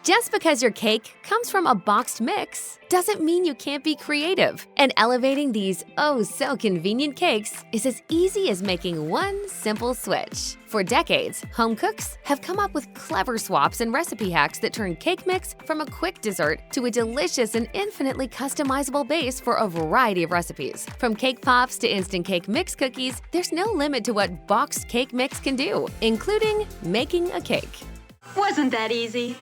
Just because your cake comes from a boxed mix doesn't mean you can't be creative. And elevating these oh-so-convenient cakes is as easy as making one simple switch. For decades, home cooks have come up with clever swaps and recipe hacks that turn cake mix from a quick dessert to a delicious and infinitely customizable base for a variety of recipes. From cake pops to instant cake mix cookies, there's no limit to what boxed cake mix can do, including making a cake. Wasn't that easy?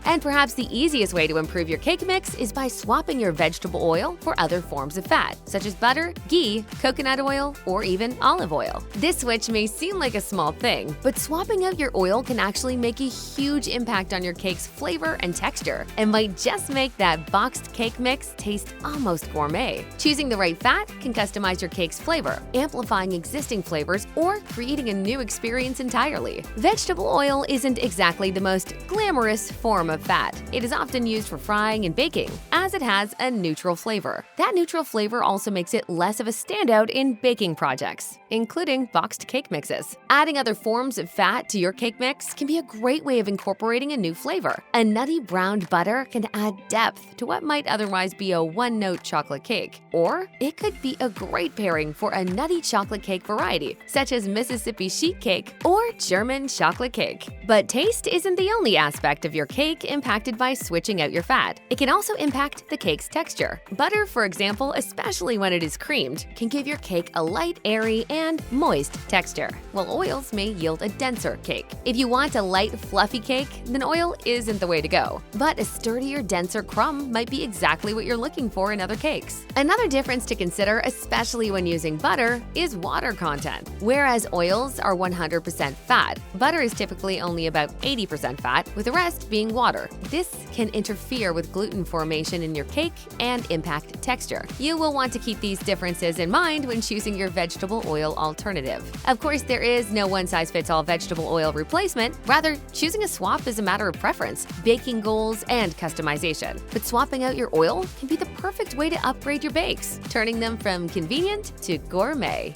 And perhaps the easiest way to improve your cake mix is by swapping your vegetable oil for other forms of fat, such as butter, ghee, coconut oil, or even olive oil. This switch may seem like a small thing, but swapping out your oil can actually make a huge impact on your cake's flavor and texture, and might just make that boxed cake mix taste almost gourmet. Choosing the right fat can customize your cake's flavor, amplifying existing flavors or creating a new experience entirely. Vegetable oil isn't exactly the most glamorous form of fat. It is often used for frying and baking, as it has a neutral flavor. That neutral flavor also makes it less of a standout in baking projects, including boxed cake mixes. Adding other forms of fat to your cake mix can be a great way of incorporating a new flavor. A nutty browned butter can add depth to what might otherwise be a one-note chocolate cake, or it could be a great pairing for a nutty chocolate cake variety, such as Mississippi sheet cake or German chocolate cake. But taste isn't the only aspect of your cake impacted by switching out your fat. It can also impact the cake's texture. Butter, for example, especially when it is creamed, can give your cake a light, airy, and moist texture, while oils may yield a denser cake. If you want a light, fluffy cake, then oil isn't the way to go. But a sturdier, denser crumb might be exactly what you're looking for in other cakes. Another difference to consider, especially when using butter, is water content. Whereas oils are 100% fat, butter is typically only about 80% fat, with the rest being water. This can interfere with gluten formation in your cake and impact texture. You will want to keep these differences in mind when choosing your vegetable oil alternative. Of course, there is no one-size-fits-all vegetable oil replacement. Rather, choosing a swap is a matter of preference, baking goals, and customization. But swapping out your oil can be the perfect way to upgrade your bakes, turning them from convenient to gourmet.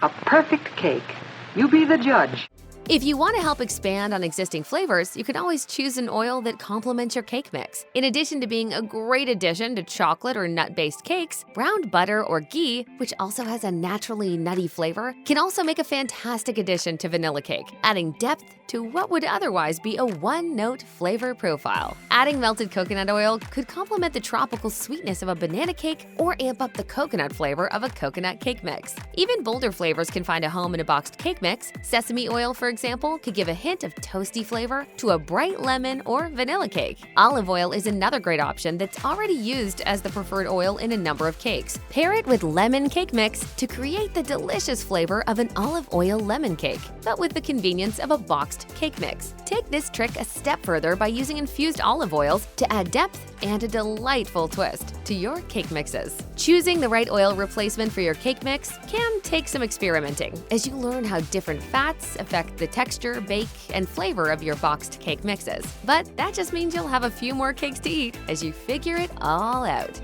A perfect cake. You be the judge. If you want to help expand on existing flavors, you can always choose an oil that complements your cake mix. In addition to being a great addition to chocolate or nut-based cakes, browned butter or ghee, which also has a naturally nutty flavor, can also make a fantastic addition to vanilla cake, adding depth to what would otherwise be a one-note flavor profile. Adding melted coconut oil could complement the tropical sweetness of a banana cake or amp up the coconut flavor of a coconut cake mix. Even bolder flavors can find a home in a boxed cake mix. Sesame oil, for example, could give a hint of toasty flavor to a bright lemon or vanilla cake. Olive oil is another great option that's already used as the preferred oil in a number of cakes. Pair it with lemon cake mix to create the delicious flavor of an olive oil lemon cake, but with the convenience of a boxed cake mix. Take this trick a step further by using infused olive oils to add depth and a delightful twist to your cake mixes. Choosing the right oil replacement for your cake mix can take some experimenting as you learn how different fats affect the texture, bake, and flavor of your boxed cake mixes. But that just means you'll have a few more cakes to eat as you figure it all out.